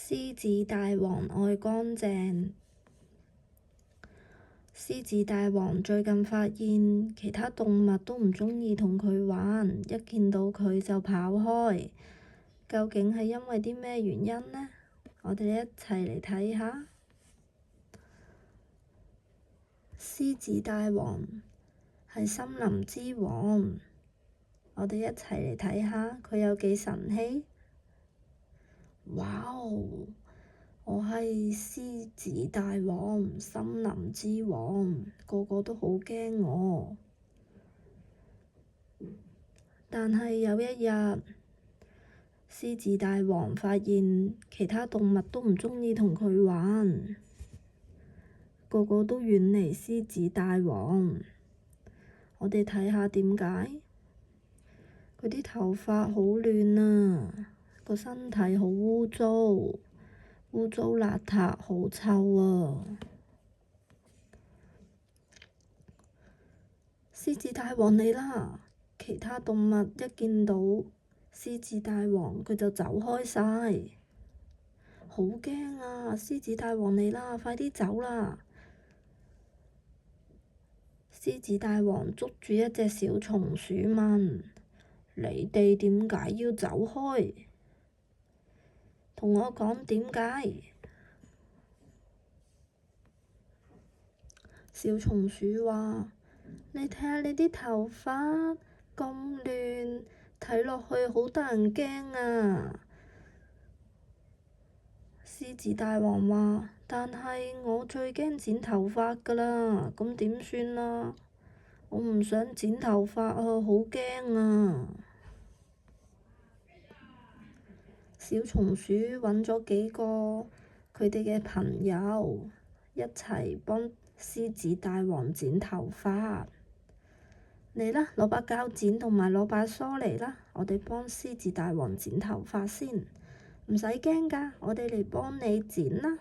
獅子大王愛乾淨。獅子大王最近發現其他動物都唔鍾意同佢玩，一見到佢就跑開。究竟係因為啲咩原因呢？我哋一齊嚟睇下。獅子大王係森林之王，我哋一齊嚟睇下佢有幾神氣。哇哦！我係獅子大王，森林之王，個個都好驚我。但係有一日，獅子大王發現其他動物都唔鍾意同佢玩，個個都遠離獅子大王。我哋睇下點解？佢啲頭髮好亂啊，個身體好污糟，污糟邋遢，好臭啊！獅子大王嚟啦！其他動物一見到獅子大王，佢就走開晒，好驚啊！獅子大王嚟啦，快啲走啦！獅子大王捉住一隻小松鼠問：你哋點解要走開？同我講點解？小松鼠話：你睇下你啲頭髮咁亂，睇落去好得人驚啊！獅子大王話：但係我最驚剪頭髮㗎啦，咁點算啊？我唔想剪頭髮啊，好驚啊！小松鼠揾咗幾個佢哋嘅朋友一齊幫獅子大王剪頭髮。嚟啦，攞把鉸剪同埋攞把梳嚟啦，我哋幫獅子大王剪頭髮先，唔使驚㗎，我哋嚟幫你剪啦。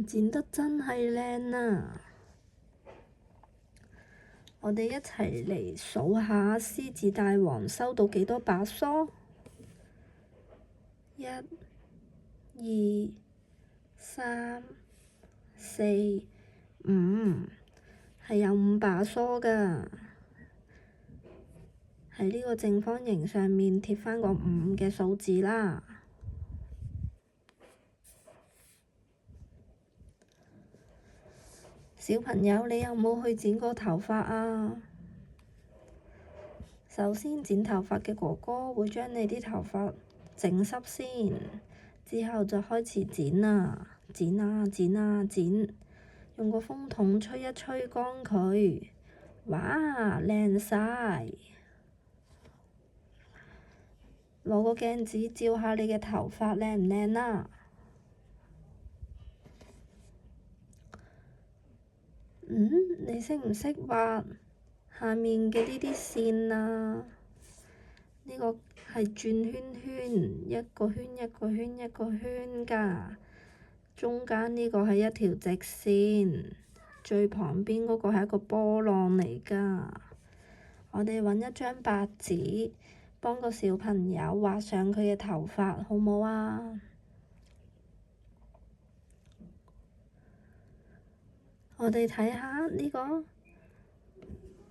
剪得真係靚啊！我哋一齊嚟數下獅子大王收到幾多把梳。1、2、3、4、5，係有5把梳㗎。喺呢個正方形上面貼返個5嘅數字啦。小朋友，你有冇去剪過頭髮啊？首先剪頭髮嘅哥哥會將你啲頭髮整濕先，之後就開始剪啦，剪啊剪啊剪，用個風筒吹一吹乾佢，哇，靚晒！攞個鏡子照下你嘅頭髮靚唔靚啦？你識唔識畫下面嘅呢啲線啊？呢個係轉圈圈，一個圈一個圈一個圈㗎。中間呢個係一條直線，最旁邊嗰個係一個波浪嚟㗎。我哋揾一張白紙，幫個小朋友畫上佢嘅頭髮，好唔好啊？我哋睇下呢個，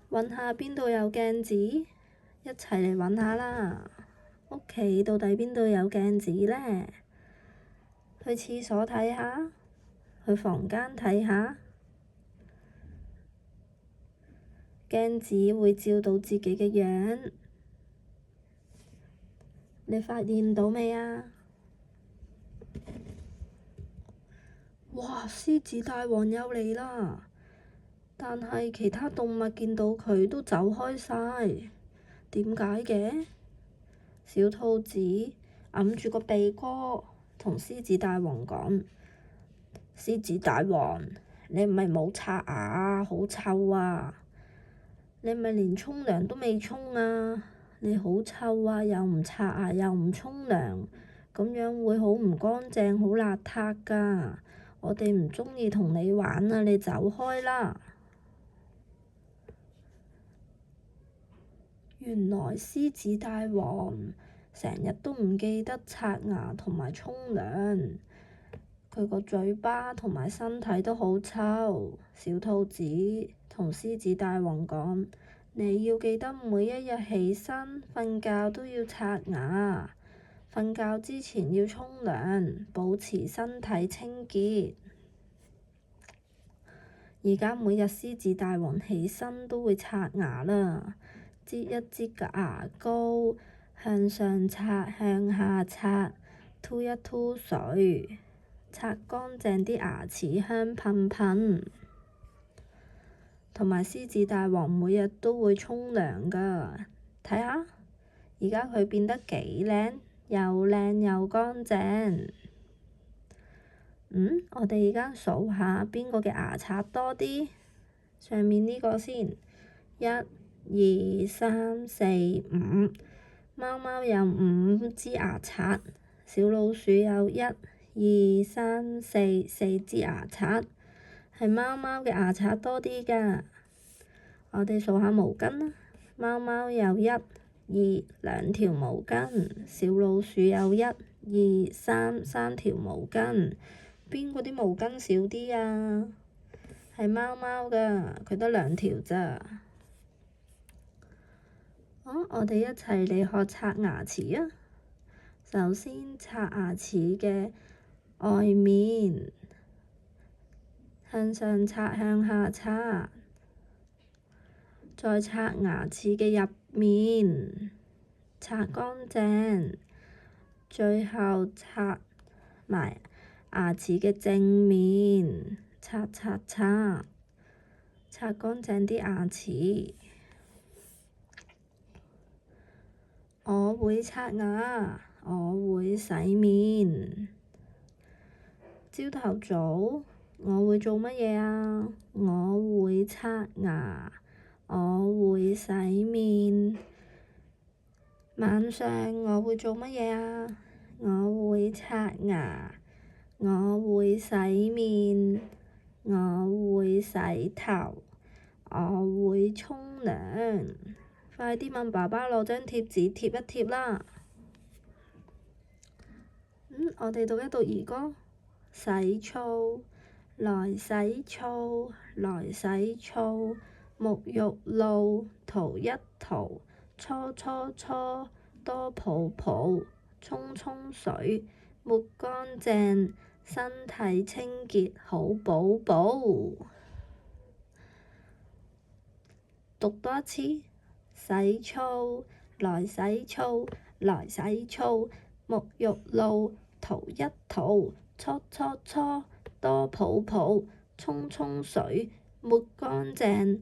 揾下邊度有鏡子，一齊嚟揾下啦。屋企到底邊度有鏡子呢？去廁所睇下，去房間睇下，鏡子會照到自己嘅樣。你發現到未啊？哇！獅子大王又嚟啦，但係其他動物見到佢都走開晒，點解嘅？小兔子揞住個鼻哥，同獅子大王講：獅子大王，你唔係冇刷牙啊，好臭啊！你咪連沖涼都未沖啊！你好臭啊，又唔刷牙又唔沖涼，咁樣會好唔乾淨，好邋遢㗎。我哋唔鍾意同你玩啊，你走開啦！原來獅子大王成日都唔記得刷牙同埋沖涼。佢個嘴巴同埋身體都好臭。小兔子同獅子大王講：你要記得每一日起身瞓覺都要刷牙，瞓覺之前要沖涼，保持身體清潔。而家每日獅子大王起身都會刷牙啦，擠一擠個牙膏，向上刷，向下刷，吐一吐水，刷乾淨啲牙齒，香噴噴。同埋獅子大王每日都會沖涼㗎，睇下，而家佢變得幾靚，又靚又乾淨。我哋而家數下邊個嘅牙刷多啲，上面呢個先，一、二、三、四、五。貓貓有5支牙刷，小老鼠有1、2、3、4支牙刷，係貓貓嘅牙刷多啲㗎。我哋數下毛巾啦，貓貓有1、2、2條毛巾，小老鼠有1、2、3條毛巾。邊個啲毛巾少啲啊？係貓貓㗎，佢得2條咋。我哋一齊嚟學刷牙齒啊！首先刷牙齒嘅外面，向上刷，向下刷，再刷牙齒嘅入面，刷乾淨，最後刷埋牙齒嘅正面，刷乾淨啲牙齒。我會刷牙，我會洗面。朝頭早我會做乜嘢啊？我會刷牙，我會洗面。晚上我會做乜嘢啊？我會刷牙，我會洗面，我會洗頭，我會沖涼。快啲問爸爸攞張貼紙貼一貼啦！我哋讀一讀兒歌。洗澡，來洗澡，來洗澡，沐浴露塗一塗，搓搓搓，多泡泡，沖沖水，抹乾淨，身體清潔好寶寶。讀多一次。洗澡，來洗澡，來洗澡，沐浴露塗一塗，搓搓搓，多泡泡，沖沖水，抹乾淨，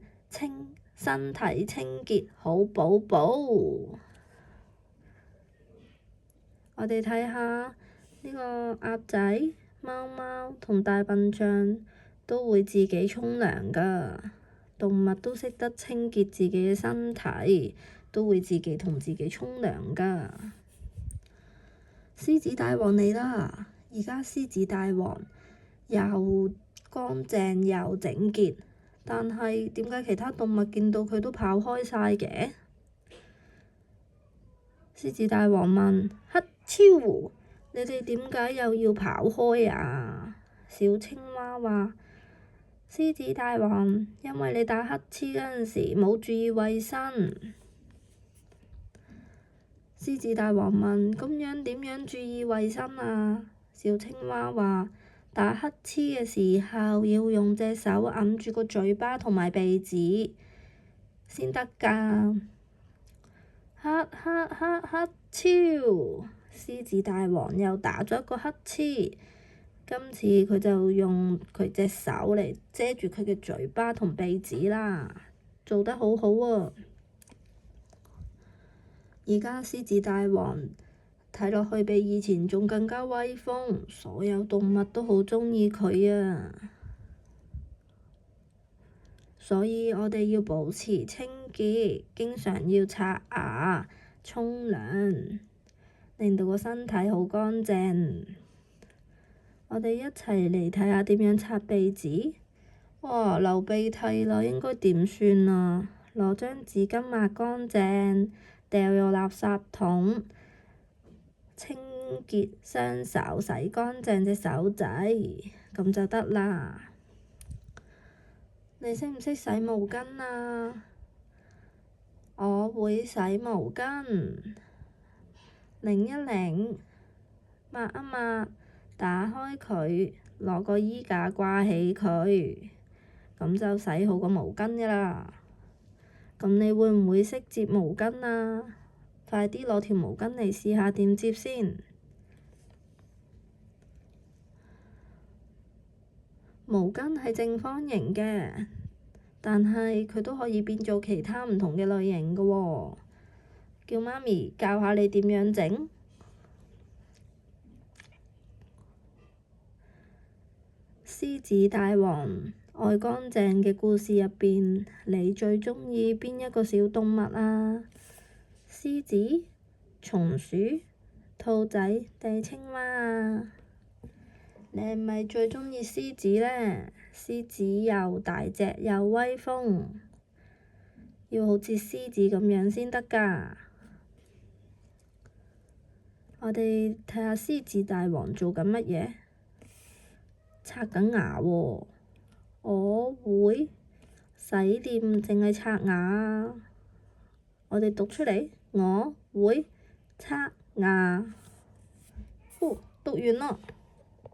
身體清潔好寶寶。我哋睇下呢個鴨仔、貓貓同大笨象都會自己沖涼㗎。動物都識得清潔自己嘅身體，都會自己同自己沖涼㗎。獅子大王嚟啦！而家獅子大王又乾淨又整潔，但係點解其他動物見到佢都跑開晒嘅？獅子大王問：黑超，你哋點解又要跑開啊？小青蛙話：獅子大王，因為你打乞嗤嗰陣時冇注意衛生。獅子大王問：咁樣點樣注意衛生啊？小青蛙話：打乞嗤嘅時候要用隻手揞住個嘴巴同埋鼻子先得㗎。黑超！獅子大王又打咗一個乞嗤。今次佢就用佢隻手嚟遮住佢嘅嘴巴同鼻子啦，做得好好喎！而家獅子大王睇落去比以前仲更加威風，所有動物都好鍾意佢啊！所以我哋要保持清潔，經常要刷牙、沖涼，令到個身體好乾淨。我哋一齊嚟睇下點樣擦鼻子。哇，流鼻涕啦，應該點算啊？攞張紙巾抹乾淨，掉入垃圾桶。清潔雙手，洗乾淨隻手仔，咁就得啦。你識唔識洗毛巾啊？我會洗毛巾，擰一擰，抹一抹，打開佢，攞個衣架掛起佢，咁就洗好個毛巾㗎啦。咁你會唔會識摺毛巾啊？快啲攞條毛巾嚟試下點摺先。毛巾係正方形嘅，但係佢都可以變做其他唔同嘅類型㗎喎。叫媽咪教下你點樣整。獅子大王愛乾淨嘅故事入邊，你最鍾意邊一個小動物啊？獅子、松鼠、兔仔定青蛙啊？你係咪最鍾意獅子呢？獅子又大隻又威風，要好似獅子咁樣先得㗎。我哋睇下獅子大王做緊乜嘢？刷緊牙喎。我會洗臉淨係刷牙啊。我哋讀出嚟，我會刷牙。讀完咯。